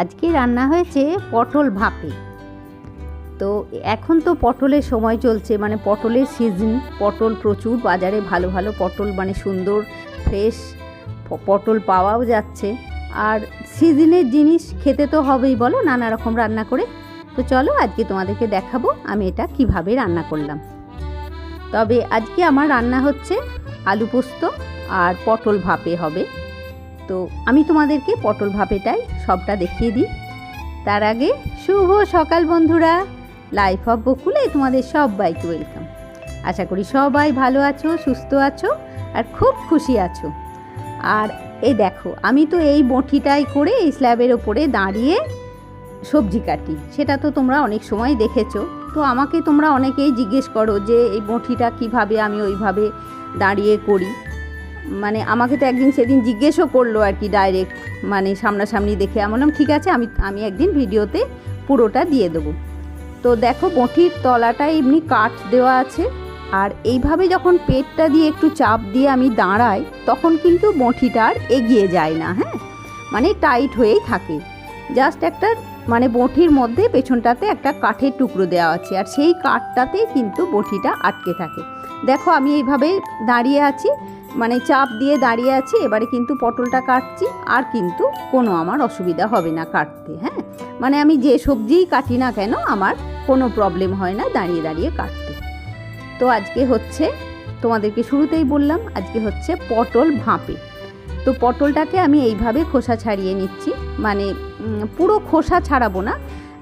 আজকে রান্না হয়েছে পটল ভাপে। তো এখন তো পটলের সময় চলছে, মানে পটলের সিজন, পটল প্রচুর বাজারে, ভালো ভালো পটল, মানে সুন্দর ফ্রেশ পটল পাওয়াও যাচ্ছে। আর সিজনের জিনিস খেতে তো হবেই, বলো, নানা রকম রান্না করে। তো চলো আজকে তোমাদেরকে দেখাবো আমি এটা কিভাবে রান্না করলাম। তবে আজকে আমার রান্না হচ্ছে আলু পোস্ত আর পটল ভাপে হবে। তো আমি তোমাদেরকে পটল ভাপেটাই সবটা দেখিয়ে দিই। তার আগে শুভ সকাল বন্ধুরা, লাইফ অফ বকুলে তোমাদের সবাইকে ওয়েলকাম। আশা করি সবাই ভালো আছো, সুস্থ আছো আর খুব খুশি আছো। আর এই দেখো, আমি তো এই বঁটিটাই করে এই স্ল্যাবের ওপরে দাঁড়িয়ে সবজি কাটি, সেটা তো তোমরা অনেক সময় দেখেছো। তো আমাকে তোমরা অনেকেই জিজ্ঞেস করো যে এই বঁটিটা কিভাবে আমি ওইভাবে দাঁড়িয়ে করি। মানে আমাকে তো একদিন সেদিন জিজ্ঞেসও করলো আর কি, ডাইরেক্ট, মানে সামনাসামনি দেখে। আমি বললাম ঠিক আছে, আমি একদিন ভিডিওতে পুরোটা দিয়ে দেবো। তো দেখো, বঁটির তলাটা এমনি কাঠ দেওয়া আছে, আর এইভাবে যখন পেটটা দিয়ে একটু চাপ দিয়ে আমি দাঁড়াই, তখন কিন্তু বঁটিটা আর এগিয়ে যায় না। হ্যাঁ, মানে টাইট হয়েই থাকে। জাস্ট একটা, মানে বঁটির মধ্যে পেছনটাতে একটা কাঠের টুকরো দেওয়া আছে, আর সেই কাঠটাতেই কিন্তু বঁটিটা আটকে থাকে। দেখো আমি এইভাবে দাঁড়িয়ে আছি, মানে চাপ দিয়ে দাঁড়িয়ে আছি। এবারে কিন্তু পটলটা কাটছি, আর কিন্তু কোনো আমার অসুবিধা হবে না কাটতে। হ্যাঁ, মানে আমি যে সবজিই কাটি না কেন, আমার কোনো প্রবলেম হয় না দাঁড়িয়ে দাঁড়িয়ে কাটতে। তো আজকে হচ্ছে, তোমাদেরকে শুরুতেই বললাম, আজকে হচ্ছে পটল ভাপে। তো পটলটাকে আমি এইভাবে খোসা ছাড়িয়ে নিচ্ছি, মানে পুরো খোসা ছাড়াবো না,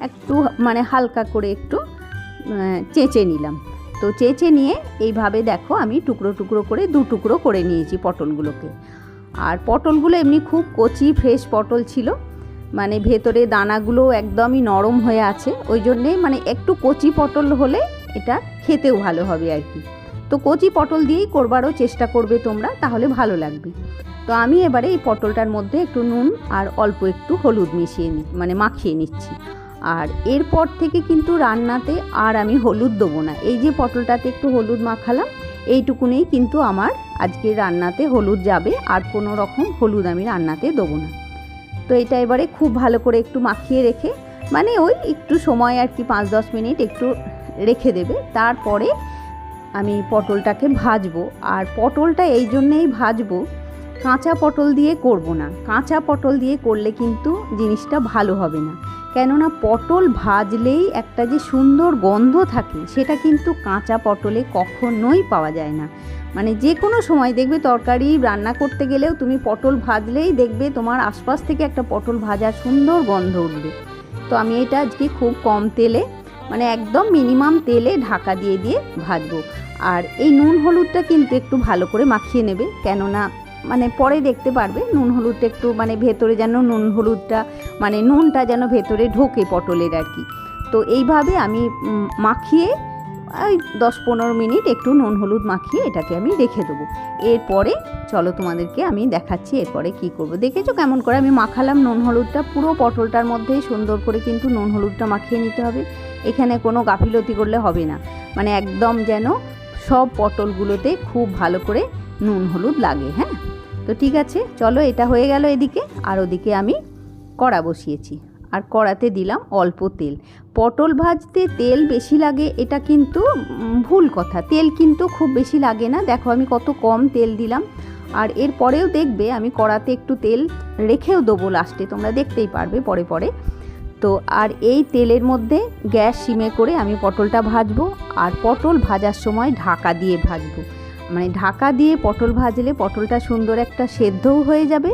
একটু মানে হালকা করে একটু চেঁচে নিলাম। তো চেঁচে নিয়ে এইভাবে দেখো আমি টুকরো টুকরো করে দু টুকরো করে নিয়েছি পটলগুলোকে। আর পটলগুলো এমনি খুব কচি ফ্রেশ পটল ছিল, মানে ভেতরে দানাগুলো একদমই নরম হয়ে আছে। ওই জন্যে মানে একটু কচি পটল হলে এটা খেতেও ভালো হবে আর কি। তো কচি পটল দিয়েই করবারও চেষ্টা করবে তোমরা, তাহলে ভালো লাগবে। তো আমি এবারে এই পটলটার মধ্যে একটু নুন আর অল্প একটু হলুদ মানে মাখিয়ে নিচ্ছি। আর এরপর থেকে কিন্তু রান্নাতে আর আমি হলুদ দেবো না। এই যে পটলটাতে একটু হলুদ মাখালাম, এইটুকুনেই কিন্তু আমার আজকে রান্নাতে হলুদ যাবে, আর কোনো রকম হলুদ আমি রান্নাতে দেবো না। তো এটা এবারে খুব ভালো করে একটু মাখিয়ে রেখে, মানে ওই একটু সময় আর কি, 5-10 মিনিট একটু রেখে দেবে। তারপরে আমি পটলটাকে ভাজবো। আর পটলটা এই জন্যেই ভাজবো, কাঁচা পটল দিয়ে করব না। কাঁচা পটল দিয়ে করলে কিন্তু জিনিসটা ভালো হবে না, কেননা পটল ভাজলেই একটা যে সুন্দর গন্ধ থাকে, সেটা কিন্তু কাঁচা পটলে কখনোই পাওয়া যায় না। মানে যে কোনো সময় দেখবে তরকারি রান্না করতে গেলেও তুমি পটল ভাজলেই দেখবে তোমার আশপাশ থেকে একটা পটল ভাজার সুন্দর গন্ধ উঠবে। তো আমি এটা আজকে খুব কম তেলে, মানে একদম মিনিমাম তেলে ঢাকা দিয়ে দিয়ে ভাজবো। আর এই নুন হলুদটা কিন্তু একটু ভালো করে মাখিয়ে নেবে, কেননা মানে পরে দেখতে পারবে নুন হলুদটা একটু, মানে ভেতরে যেন নুন হলুদটা, মানে নুনটা যেন ভেতরে ঢোকে পটলের আর কি। তো এইভাবে আমি মাখিয়ে ওই 10-15 মিনিট একটু নুন হলুদ মাখিয়ে এটাকে আমি রেখে দেবো। এরপরে চলো তোমাদেরকে আমি দেখাচ্ছি এরপরে কি করব। দেখেছো কেমন করে আমি মাখালাম নুন হলুদটা, পুরো পটলটার মধ্যেই সুন্দর করে কিন্তু নুন হলুদটা মাখিয়ে নিতে হবে। এখানে কোনো গাফিলতি করলে হবে না, মানে একদম যেন সব পটলগুলোতে খুব ভালো করে নুন হলুদ লাগে। হ্যাঁ, তো ঠিক আছে, চলো এটা হয়ে গেল এদিকে। আর ওদিকে আমি কড়া বসিয়েছি, আর কড়াতে দিলাম অল্প তেল। পটল ভাজতে তেল বেশি লাগে এটা কিন্তু ভুল কথা, তেল কিন্তু খুব বেশি লাগে না। দেখো আমি কত কম তেল দিলাম। আর এরপরেও দেখবে আমি কড়াতে একটু তেল রেখেও দেবো লাস্টে, তোমরা দেখতেই পারবে পরে পরে। তো আর এই তেলের মধ্যে গ্যাস সিমে করে আমি পটলটা ভাজবো। আর পটল ভাজার সময় ঢাকা দিয়ে ভাজবো, মানে ঢাকা দিয়ে পটল ভাজলে পটলটা সুন্দর একটা সেদ্ধও হয়ে যাবে,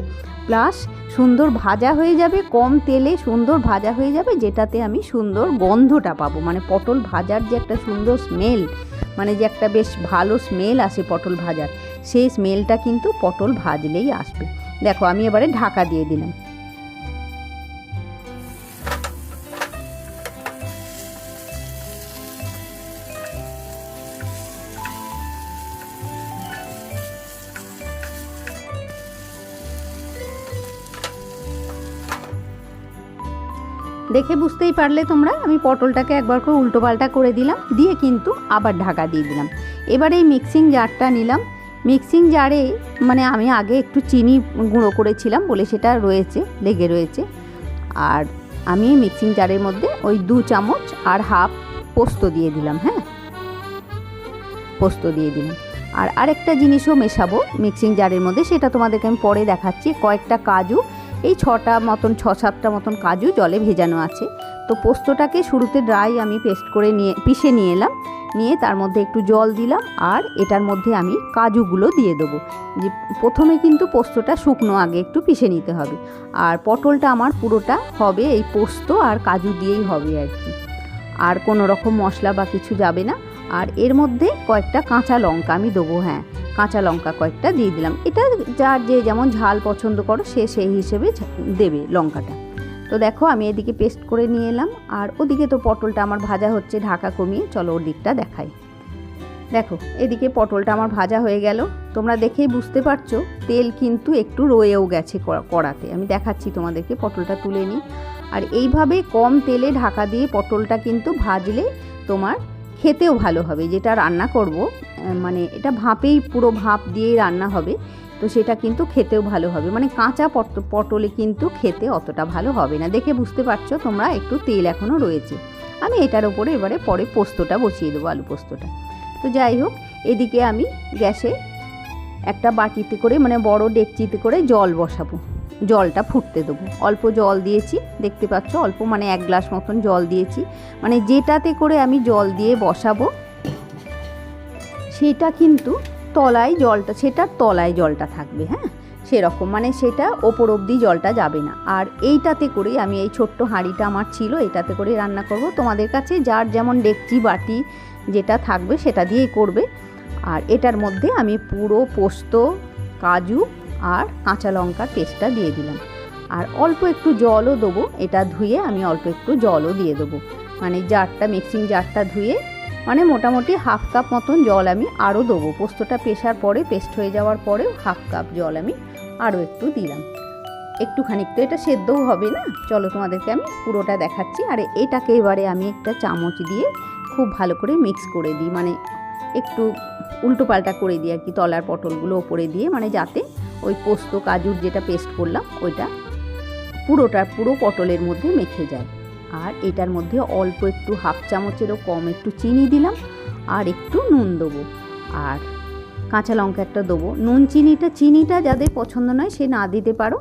প্লাস সুন্দর ভাজা হয়ে যাবে, কম তেলে সুন্দর ভাজা হয়ে যাবে, যেটাতে আমি সুন্দর গন্ধটা পাবো। মানে পটল ভাজার যে একটা সুন্দর স্মেল, মানে যে একটা বেশ ভালো স্মেল আসে পটল ভাজার, সেই স্মেলটা কিন্তু পটল ভাজলেই আসবে। দেখো আমি এবারে ঢাকা দিয়ে দিলাম। দেখে বুঝতেই পারলে তোমরা, আমি পটলটাকে একবার করে উল্টো পাল্টা করে দিলাম, দিয়ে কিন্তু আবার ঢাকা দিয়ে দিলাম। এবার এই মিক্সিং জারটা নিলাম। মিক্সিং জারে মানে আমি আগে একটু চিনি গুঁড়ো করেছিলাম বলে সেটা লেগে রয়েছে। আর আমি মিক্সিং জারের মধ্যে ওই 2 চামচ আর হাফ পোস্ত দিয়ে দিলাম। হ্যাঁ, পোস্ত দিয়ে দিলাম। আর আরেকটা জিনিসও মেশাবো মিক্সিং জারের মধ্যে, সেটা তোমাদেরকে আমি পরে দেখাচ্ছি। কয়েকটা কাজু, এই 6-7টা মতন কাজু জলে ভেজানো আছে। তো পোস্তটাকে শুরুতে ড্রাই আমি পিষে নিয়ে এলাম, নিয়ে তার মধ্যে একটু জল দিলাম, আর এটার মধ্যে আমি কাজুগুলো দিয়ে দেবো। যে প্রথমে কিন্তু পোস্তটা শুকনো আগে একটু পিষে নিতে হবে, আর পটলটা আমার পুরোটা হবে এই পোস্ত আর কাজু দিয়েই হবে আর কি, আর কোনো রকম মশলা বা কিছু যাবে না। আর এর মধ্যে কয়েকটা কাঁচা লঙ্কা আমি দেবো। হ্যাঁ, কাঁচা লঙ্কা কয়েকটা দিয়ে দিলাম। এটা যার যে যেমন ঝাল পছন্দ করো সে সেই হিসেবে দেবে লঙ্কাটা। তো দেখো আমি এদিকে পেস্ট করে নিয়ে এলাম, আর ওদিকে তো পটলটা আমার ভাজা হচ্ছে ঢাকা কমিয়ে। চলো ওর দিকটা দেখাই। দেখো এদিকে পটলটা আমার ভাজা হয়ে গেল। তোমরা দেখেই বুঝতে পারছো তেল কিন্তু একটু রয়েও গেছে কড়াতে। আমি দেখাচ্ছি তোমাদেরকে, পটলটা তুলে নিই। আর এইভাবে কম তেলে ঢাকা দিয়ে পটলটা কিন্তু ভাজলে তোমার খেতেও ভালো হবে। যেটা রান্না করব, মানে এটা ভাপেই পুরো ভাপ দিয়েই রান্না হবে, তো সেটা কিন্তু খেতেও ভালো হবে। মানে কাঁচা পটলে কিন্তু খেতে অতটা ভালো হবে না। দেখে বুঝতে পারছো তোমরা, একটু তেল এখনও রয়েছে। আমি এটার ওপরে এবারে পরে পোস্তটা বসিয়ে দেবো, আলু পোস্তটা। তো যাই হোক, এদিকে আমি গ্যাসে একটা বাটিতে করে, মানে বড় ডেকচিতে করে জল বসাবো, জলটা ফুটতে দেবো। অল্প জল দিয়েছি, দেখতে পাচ্ছ, অল্প মানে 1 গ্লাস মতন জল দিয়েছি। মানে যেটাতে করে আমি জল দিয়ে বসাবো সেটা কিন্তু সেটার তলায় জলটা থাকবে। হ্যাঁ, সেরকম, মানে সেটা ওপর অবধি জলটা যাবে না। আর এইটাতে করে আমি, এই ছোট্ট হাঁড়িটা আমার ছিল, এটাতে করে রান্না করব। তোমাদের কাছে যার যেমন ডেকচি বাটি যেটা থাকবে সেটা দিয়েই করবে। আর এটার মধ্যে আমি পুরো পোস্ত, কাজু আর কাঁচা লঙ্কার পেস্টটা দিয়ে দিলাম, আর অল্প একটু জলও দেবো। এটা ধুয়ে আমি অল্প একটু জলও দিয়ে দেবো, মানে জারটা, মিক্সিং জারটা ধুয়ে, মানে মোটামুটি হাফ কাপ মতন জল আমি আরও দেবো। পোস্তটা পেশার পরে, পেস্ট হয়ে যাওয়ার পরেও হাফ কাপ জল আমি আরও একটু দিলাম। একটুখানি, তো এটা সেদ্ধও হবে না। চলো তোমাদেরকে আমি পুরোটা দেখাচ্ছি। আর এটাকে এবারে আমি একটা চামচ দিয়ে খুব ভালো করে মিক্স করে দিই, মানে একটু উল্টো পাল্টা করে দিই আর কি, তলার পটলগুলো ওপরে দিয়ে, মানে যাতে ওই পোস্ত কাজুর যেটা পেস্ট করলাম ওইটা পুরো পটলের মধ্যে মেখে যায়। আর এটার মধ্যে অল্প একটু হাফ চামচেরও কম একটু চিনি দিলাম, আর একটু নুন দেবো, আর কাঁচা লঙ্কা একটা দেবো। চিনিটা যাদের পছন্দ নয় সে না দিতে পারো,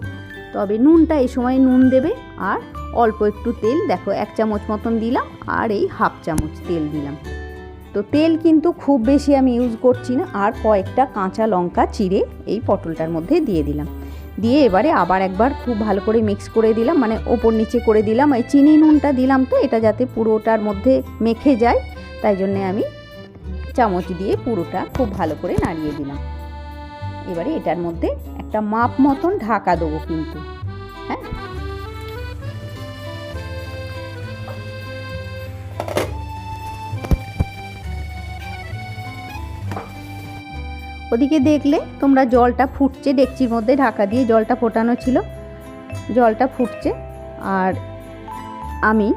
তবে নুনটা এই সময় নুন দেবে। আর অল্প একটু তেল, দেখো 1 চামচ মতন দিলাম, আর এই হাফ চামচ তেল দিলাম। তো তেল কিন্তু খুব বেশি আমি ইউজ করছি না। আর কয়েকটা কাঁচা লঙ্কা চিড়ে এই পটলটার মধ্যে দিয়ে দিলাম, দিয়ে এবারে আবার একবার খুব ভালো করে মিক্স করে দিলাম, মানে ওপর নিচে করে দিলাম। এই চিনি নুনটা দিলাম তো এটা যাতে পুরোটার মধ্যে মেখে যায়, তাই জন্যে আমি চামচ দিয়ে পুরোটা খুব ভালো করে নাড়িয়ে দিলাম। এবারে এটার মধ্যে একটা মাপ মতন ঢাকা দেবো কিন্তু। হ্যাঁ, ওদিকে দেখলে তোমরা জলটা ফুটছে, ডেকচির মধ্যে ঢাকা দিয়ে জলটা ফোটানো ছিল, জলটা ফুটছে। আর আমি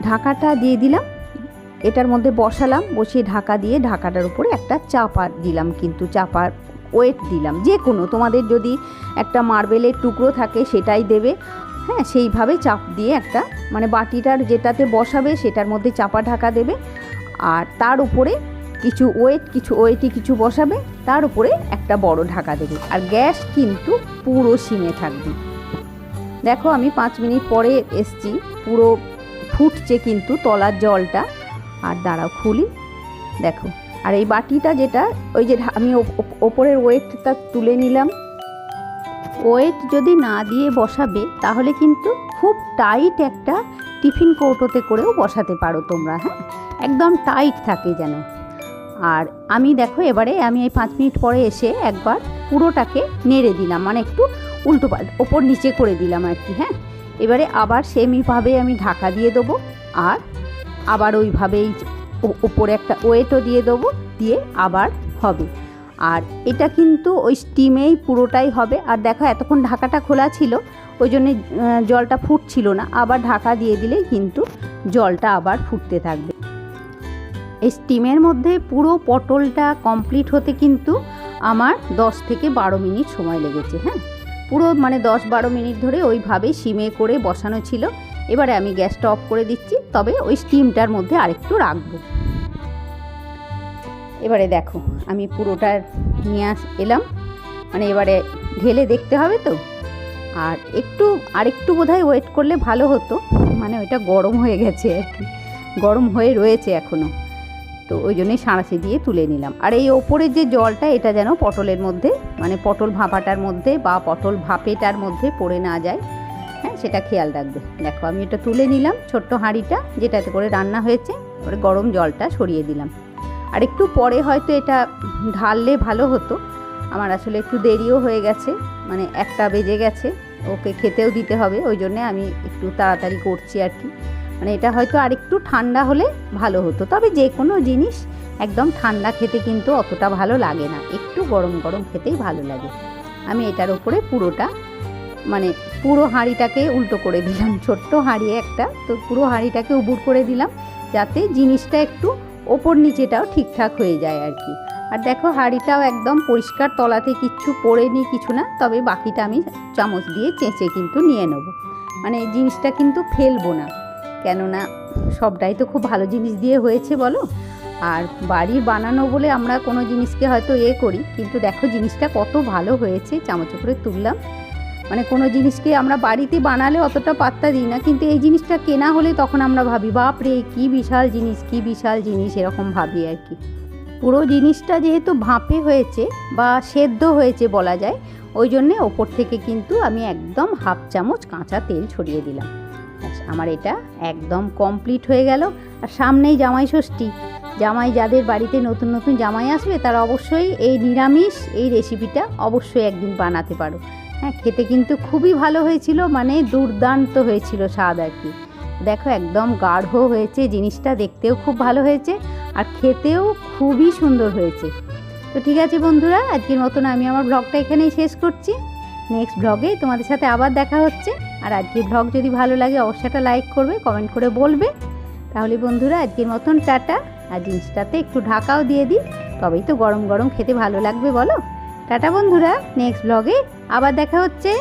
ঢাকাটা দিয়ে দিলাম, এটার মধ্যে বসালাম, বসিয়ে ঢাকা দিয়ে ঢাকাটার উপরে একটা চাপা দিলাম, কিন্তু চাপার ওয়েট দিলাম যে কোনো, তোমাদের যদি একটা মার্বেলের টুকরো থাকে সেটাই দেবে। হ্যাঁ, সেইভাবে চাপ দিয়ে একটা, মানে বাটিটার যেটাতে বসাবে সেটার মধ্যে চাপা ঢাকা দেবে, আর তার উপরে কিছু বসাবে, তার উপরে একটা বড় ঢাকা দেবে। আর গ্যাস কিন্তু পুরো সিমে থাকবে। দেখো আমি 5 মিনিট পরে এসছি, পুরো ফুটছে কিন্তু তলার জলটা। আর দাঁড়াও খুলি, দেখো। আর এই বাটিটা যেটা, ওই যে আমি ওপরের ওয়েটটা তুলে নিলাম। ওয়েট যদি না দিয়ে বসাবে তাহলে কিন্তু খুব টাইট একটা টিফিন কৌটোতে করেও বসাতে পারো তোমরা। হ্যাঁ, একদম টাইট থাকে যেন। আর আমি দেখো এবারে আমি এই 5 মিনিট পরে এসে একবার পুরোটাকে নেড়ে দিলাম, মানে একটু উল্টো পাল্টা ওপর নিচে করে দিলাম আর কি। হ্যাঁ, এবারে আবার সেমইভাবে আমি ঢাকা দিয়ে দেবো, আর আবার ওইভাবেই ওপরে একটা ওয়েটও দিয়ে দেবো, দিয়ে আবার হবে। আর এটা কিন্তু ওই স্টিমেই পুরোটাই হবে। আর দেখো এতক্ষণ ঢাকাটা খোলা ছিল, ওই জন্যে জলটা ফুটছিল না। আবার ঢাকা দিয়ে দিলেই কিন্তু জলটা আবার ফুটতে থাকবে। এই স্টিমের মধ্যে পুরো পটলটা কমপ্লিট হতে কিন্তু আমার 10 থেকে 12 মিনিট সময় লেগেছে। হ্যাঁ, পুরো মানে 10-12 মিনিট ধরে ওইভাবে সিমে করে বসানো ছিল। এবারে আমি গ্যাসটা অফ করে দিচ্ছি, তবে ওই স্টিমটার মধ্যে আরেকটু রাখবো। এবারে দেখো আমি পুরোটা নিয়ে এলাম, মানে এবারে ঢেলে দেখতে হবে তো। আর আরেকটু বোধহয় ওয়েট করলে ভালো হতো, মানে ওইটা গরম হয়ে গেছে আর কি, গরম হয়ে রয়েছে এখনও, তো ওই জন্যই সাঁড়াশি দিয়ে তুলে নিলাম। আর এই ওপরের যে জলটা, এটা যেন পটলের মধ্যে, মানে পটল ভাপাটার মধ্যে বা পটল ভাপেটার মধ্যে পড়ে না যায়, হ্যাঁ সেটা খেয়াল রাখবে। দেখো আমি এটা তুলে নিলাম, ছোট্ট হাঁড়িটা যেটাতে করে রান্না হয়েছে, পরে গরম জলটা সরিয়ে দিলাম। আর একটু পরে হয়তো এটা ঢাললে ভালো হতো, আমার আসলে একটু দেরিও হয়ে গেছে, মানে 1টা বেজে গেছে, ওকে খেতেও দিতে হবে, ওই জন্যে আমি একটু তাড়াতাড়ি করছি আর কি। মানে এটা হয়তো আরেকটু ঠান্ডা হলে ভালো হতো, তবে যে কোনো জিনিস একদম ঠান্ডা খেতে কিন্তু অতটা ভালো লাগে না, একটু গরম গরম খেতেই ভালো লাগে। আমি এটার উপরে পুরোটা, মানে পুরো হাঁড়িটাকে উল্টো করে দিলাম, ছোট্ট হাঁড়ি একটা, তো পুরো হাঁড়িটাকে উবুড় করে দিলাম, যাতে জিনিসটা একটু ওপর নিচেটাও ঠিকঠাক হয়ে যায় আর কি। আর দেখো হাঁড়িটাও একদম পরিষ্কার, তলাতে কিচ্ছু পড়েনি, কিছু না, তবে বাকিটা আমি চামচ দিয়ে চেঁচে কিন্তু নিয়ে নেব, মানে এই জিনিসটা কিন্তু ফেলবো না, কেননা সবটাই তো খুব ভালো জিনিস দিয়ে হয়েছে বলো। আর বাড়ির বানানো বলে আমরা কোনো জিনিসকে হয়তো করি, কিন্তু দেখো জিনিসটা কত ভালো হয়েছে, চামচে করে তুললাম। মানে কোনো জিনিসকে আমরা বাড়িতে বানালে অতটা পাত্তা দিই না, কিন্তু এই জিনিসটা কেনা হলে তখন আমরা ভাবি বাপরে কী বিশাল জিনিস, কী বিশাল জিনিস, এরকম ভাবি আর কি। পুরো জিনিসটা যেহেতু ভাপে হয়েছে বা সেদ্ধ হয়েছে বলা যায়, ওই জন্যে ওপর থেকে কিন্তু আমি একদম 1/2 চামচ কাঁচা তেল ছড়িয়ে দিলাম। আমার এটা একদম কমপ্লিট হয়ে গেল। আর সামনেই জামাই ষষ্ঠী, জামাই যাদের বাড়িতে নতুন নতুন জামাই আসবে তারা অবশ্যই এই নিরামিষ এই রেসিপিটা অবশ্যই একদিন বানাতে পারো। হ্যাঁ, খেতে কিন্তু খুবই ভালো হয়েছিল, মানে দুর্দান্ত হয়েছিল স্বাদ আর কি। দেখো একদম গাঢ় হয়েছে জিনিসটা, দেখতেও খুব ভালো হয়েছে আর খেতেও খুবই সুন্দর হয়েছে। তো ঠিক আছে বন্ধুরা, আজকের মতন আমি আমার ব্লগটা এখানেই শেষ করছি। নেক্সট ব্লগে তোমাদের সাথে আবার দেখা হচ্ছে। আর আজকের ব্লগ যদি ভালো লাগে অবশ্যই একটা লাইক করবে, কমেন্ট করে বলবে। তাহলে বন্ধুরা আজকের মতন টাটা। আর জিনিসটাতে একটু ঢাকাও দিয়ে দিই, তবেই তো গরম গরম খেতে ভালো লাগবে বলো। টাটা বন্ধুরা, নেক্সট ব্লগে আবার দেখা হচ্ছে।